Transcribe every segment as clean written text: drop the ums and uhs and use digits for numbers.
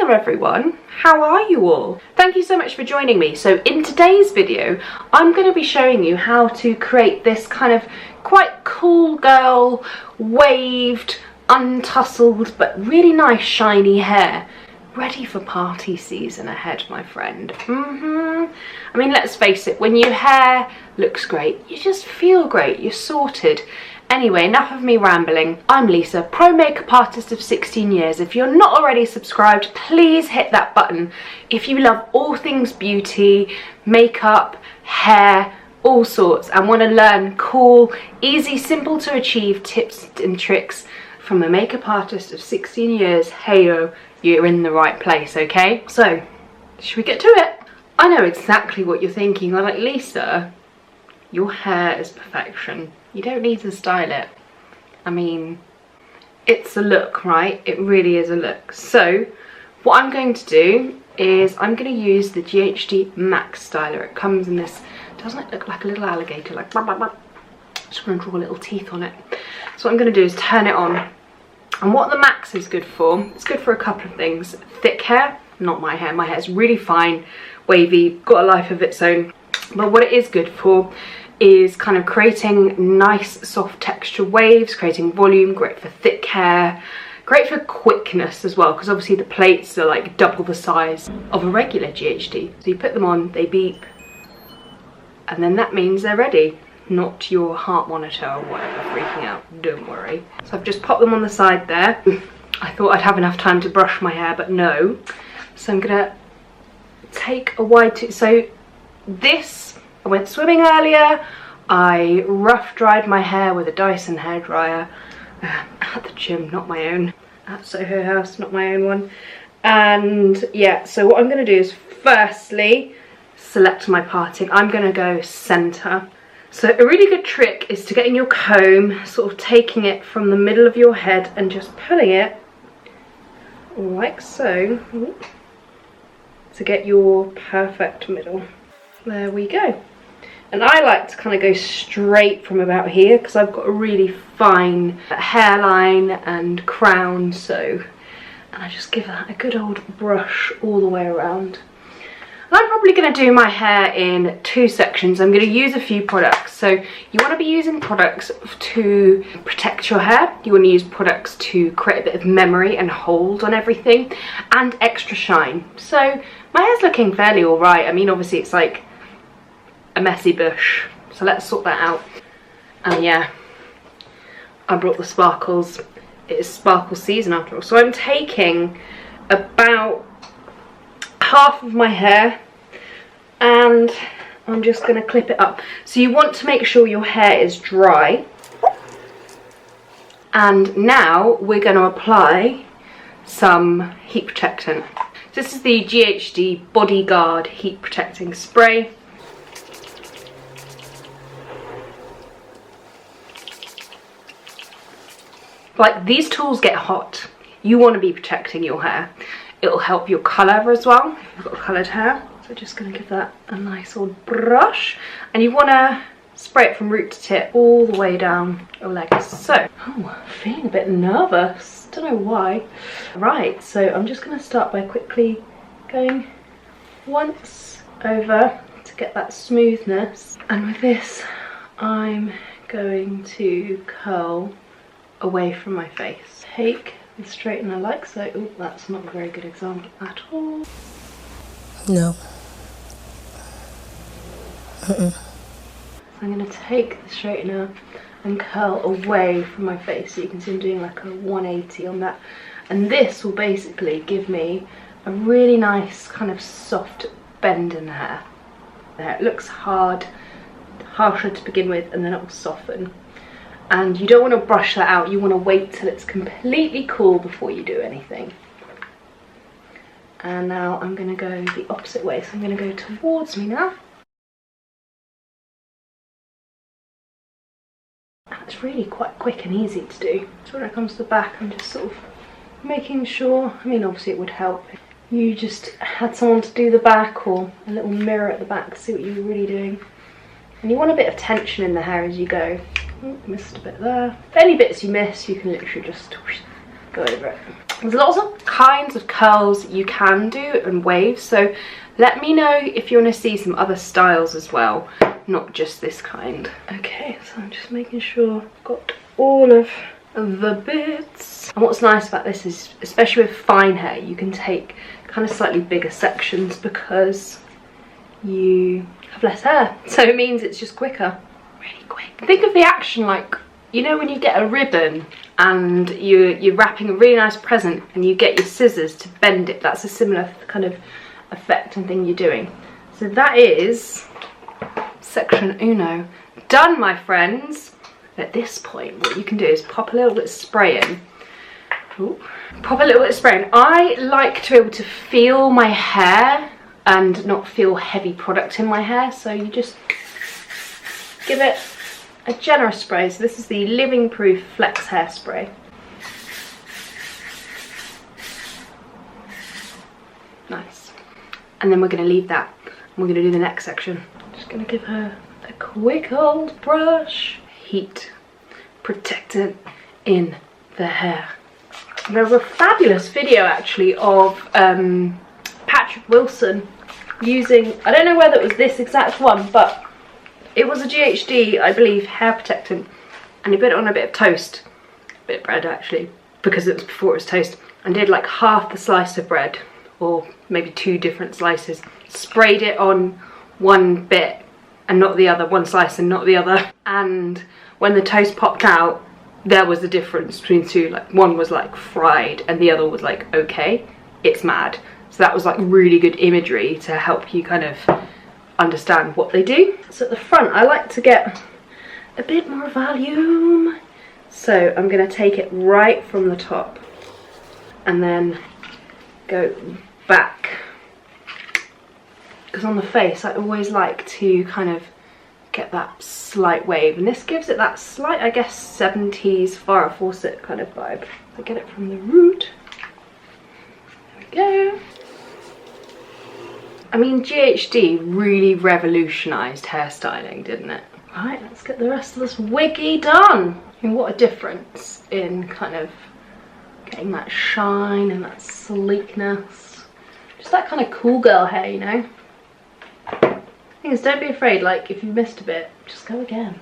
Hello everyone, how are you all? Thank you so much for joining me. So in today's video, I'm going to be showing you how to create this kind of quite cool girl, waved, untussled, but really nice shiny hair. Ready for party season ahead, my friend. I mean, let's face it, when your hair looks great, you just feel great, you're sorted. Anyway, enough of me rambling. I'm Lisa, pro makeup artist of 16 years. If you're not already subscribed, please hit that button. If you love all things beauty, makeup, hair, all sorts, and want to learn cool, easy, simple to achieve tips and tricks from a makeup artist of 16 years, heyo, you're in the right place, okay? So, should we get to it? I know exactly what you're thinking. I'm like, Lisa, your hair is perfection. You don't need to style it. I mean, it's a look, right? It really is a look. So, what I'm going to do is I'm going to use the GHD Max Styler. It comes in this, doesn't it look like a little alligator? Like, blah, blah, blah. Just going to draw little teeth on it. So what I'm going to do is turn it on. And what the Max is good for, it's good for a couple of things. Thick hair, not my hair is really fine, wavy, got a life of its own. But what it is good for is kind of creating nice soft texture waves, creating volume, great for thick hair, great for quickness as well, because obviously the plates are like double the size of a regular GHD. So you put them on, they beep, and then that means they're ready. Not your heart monitor or whatever freaking out, don't worry. So I've just popped them on the side there. I thought I'd have enough time to brush my hair, but no. So I'm gonna take a wide tooth. So this, I went swimming earlier, I rough dried my hair with a Dyson hairdryer at the gym, not my own, at Soho House, not my own one. And yeah, so what I'm gonna do is firstly select my parting. I'm gonna go center. So a really good trick is to get in your comb, sort of taking it from the middle of your head and just pulling it like so to get your perfect middle. There we go. And I like to kind of go straight from about here because I've got a really fine hairline and crown, so, and I just give that a good old brush all the way around. And I'm probably going to do my hair in two sections. I'm going to use a few products. So you want to be using products to protect your hair. You want to use products to create a bit of memory and hold on everything, and extra shine. So my hair's looking fairly alright. I mean, obviously it's like a messy bush. So let's sort that out. And yeah, I brought the sparkles. It is sparkle season after all. So I'm taking about half of my hair and I'm just going to clip it up. So you want to make sure your hair is dry. And now we're going to apply some heat protectant. This is the GHD Bodyguard heat protecting spray. Like, these tools get hot. You want to be protecting your hair. It'll help your colour as well, if you've got coloured hair. So just going to give that a nice old brush. And you want to spray it from root to tip all the way down your legs. So, oh, I'm feeling a bit nervous. Don't know why. Right, so I'm just going to start by quickly going once over to get that smoothness. And with this, I'm going to curl away from my face. Take the straightener like so. Oh, that's not a very good example at all. No. So I'm going to take the straightener and curl away from my face. So you can see I'm doing like a 180 on that. And this will basically give me a really nice kind of soft bend in the hair. It looks hard, harsher to begin with, and then it will soften. And you don't want to brush that out, you want to wait till it's completely cool before you do anything. And now I'm going to go the opposite way, so I'm going to go towards me now. It's really quite quick and easy to do. So when it comes to the back, I'm just sort of making sure, I mean obviously it would help if you just had someone to do the back, or a little mirror at the back to see what you were really doing. And you want a bit of tension in the hair as you go. Oh, missed a bit there. If any bits you miss, you can literally just go over it. There's lots of kinds of curls you can do and waves, so let me know if you want to see some other styles as well, not just this kind. Okay, so I'm just making sure I've got all of the bits. And what's nice about this is, especially with fine hair, you can take kind of slightly bigger sections because you have less hair, so it means it's just quicker, really quick. Think of the action like, you know, when you get a ribbon and you're wrapping a really nice present and you get your scissors to bend it. That's a similar kind of effect and thing you're doing. So that is section uno done, my friends. At this point, what you can do is pop a little bit of spray in. Ooh. Pop a little bit of spray in. I like to be able to feel my hair and not feel heavy product in my hair, so you just give it a generous spray. So this is the Living Proof Flex Hairspray. Nice. And then we're going to leave that and we're going to do the next section. Just going to give her a quick old brush. Heat protectant in the hair. There's a fabulous video actually of Patrick Wilson using, I don't know whether it was this exact one, but it was a GHD, I believe, hair protectant, and he put it on a bit of toast, a bit of bread actually, because it was before it was toast, and did like half the slice of bread, or maybe 2 different slices, sprayed it on one bit and not the other, one slice and not the other, and when the toast popped out, there was a difference between 2, like one was like fried and the other was like okay, it's mad. So that was like really good imagery to help you kind of understand what they do. So at the front I like to get a bit more volume, so I'm going to take it right from the top and then go back, because on the face I always like to kind of get that slight wave, and this gives it that slight, I guess, 70s Farrah Fawcett kind of vibe. So get it from the root. There we go. I mean, GHD really revolutionised hairstyling, didn't it? Right, let's get the rest of this wiggy done. I mean, what a difference in kind of getting that shine and that sleekness. Just that kind of cool girl hair, you know? Thing is, don't be afraid, like, if you missed a bit, just go again.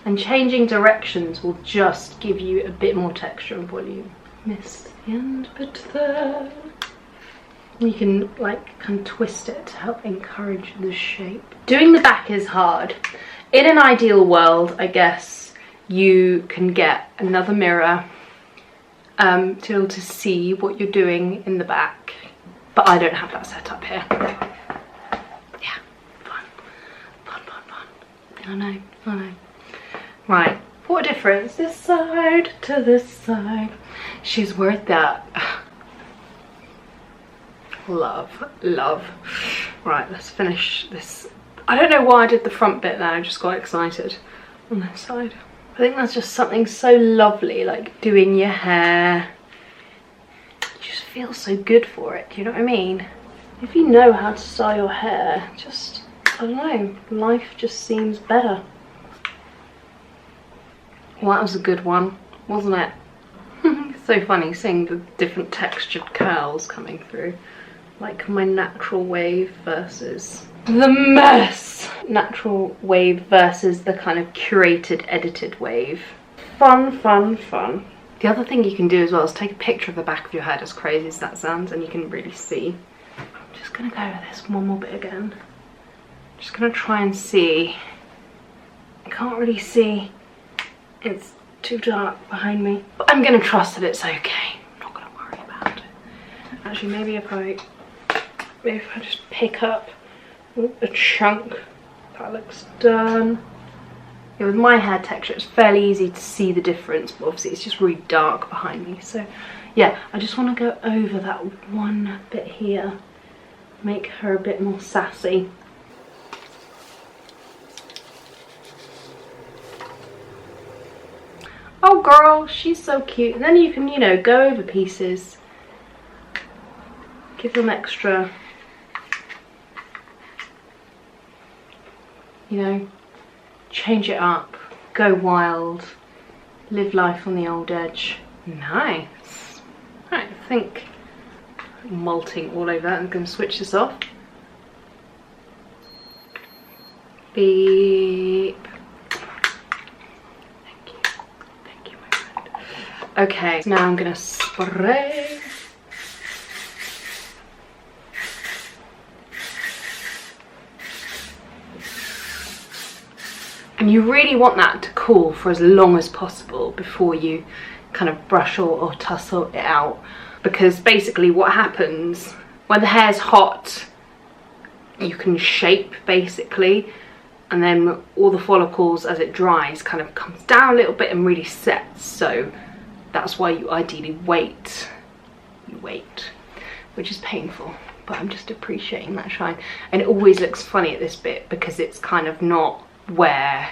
And changing directions will just give you a bit more texture and volume. Missed the end bit there. You can like kind of twist it to help encourage the shape. Doing the back is hard. In an ideal world, I guess, you can get another mirror to be able to see what you're doing in the back. But I don't have that set up here. Yeah, fun. I know. Right, what a difference. This side to this side. She's worth that. Love. Right, let's finish this. I don't know why I did the front bit there, I just got excited on this side. I think that's just something so lovely, like doing your hair. You just feel so good for it, do you know what I mean? If you know how to style your hair, just, I don't know, life just seems better. Well, that was a good one, wasn't it? It's so funny seeing the different textured curls coming through. Like my natural wave versus the mess. Natural wave versus the kind of curated, edited wave. Fun. The other thing you can do as well is take a picture of the back of your head, as crazy as that sounds, and you can really see. I'm just gonna go over this one more bit again. Just gonna try and see. I can't really see. It's too dark behind me. But I'm gonna trust that it's okay. I'm not gonna worry about it. Actually, maybe if I just pick up a chunk, that looks done. Yeah, with my hair texture, it's fairly easy to see the difference, but obviously it's just really dark behind me. So yeah, I just want to go over that one bit here, make her a bit more sassy. Oh girl, she's so cute. And then you can, you know, go over pieces, give them extra, you know, change it up, go wild, Live life on the old edge. Nice. Right, I think molting all over that. I'm going to switch this off. Beep. Thank you, my friend. Okay, so now I'm going to spray. And you really want that to cool for as long as possible before you kind of brush or tussle it out. Because basically what happens when the hair's hot, you can shape basically, and then all the follicles as it dries kind of comes down a little bit and really sets. So that's why you ideally wait. You wait, which is painful, but I'm just appreciating that shine. And it always looks funny at this bit because it's kind of not where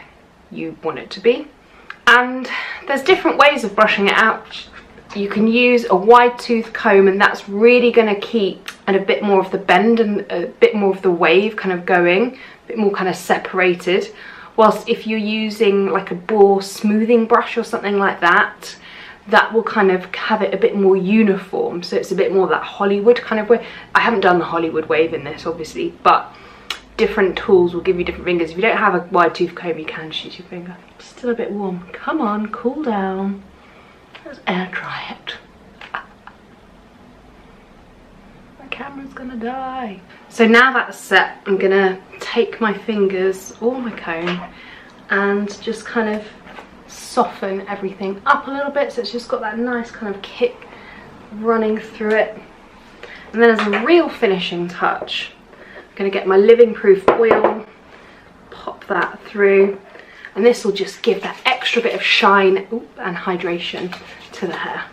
you want it to be. And there's different ways of brushing it out. You can use a wide tooth comb, and that's really going to keep and a bit more of the bend and a bit more of the wave kind of going, a bit more kind of separated. Whilst if you're using like a ball smoothing brush or something like that, that will kind of have it a bit more uniform, so it's a bit more that Hollywood kind of way. I haven't done the Hollywood wave in this obviously, but different tools will give you different fingers. If you don't have a wide tooth comb, you can just use your finger. It's still a bit warm. Come on, cool down. Let's air dry it. My camera's gonna die. So now that's set, I'm gonna take my fingers or my comb and just kind of soften everything up a little bit so it's just got that nice kind of kick running through it. And then as a real finishing touch, I'm going to get my living proof oil, pop that through, and this will just give that extra bit of shine and hydration to the hair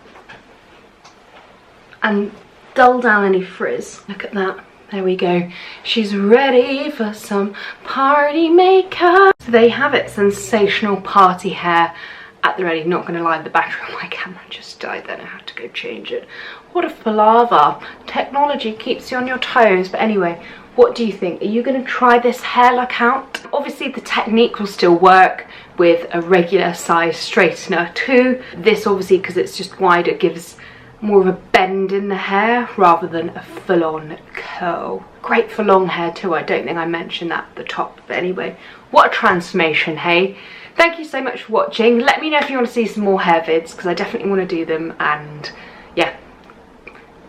and dull down any frizz. Look at that, there we go. She's ready for some party makeup. So there you have it, sensational party hair at the ready. Not going to lie, the battery on my camera just died then, I had to go change it. What a palaver. Technology keeps you on your toes. But anyway, what do you think? Are you going to try this hair look out? Obviously the technique will still work with a regular size straightener too. This obviously, because it's just wider, gives more of a bend in the hair rather than a full-on curl. Great for long hair too. I don't think I mentioned that at the top, but anyway, what a transformation, hey? Thank you so much for watching. Let me know if you want to see some more hair vids, because I definitely want to do them. And yeah,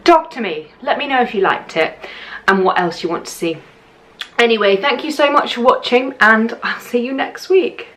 talk to me. Let me know if you liked it and what else you want to see. Anyway, thank you so much for watching, and I'll see you next week.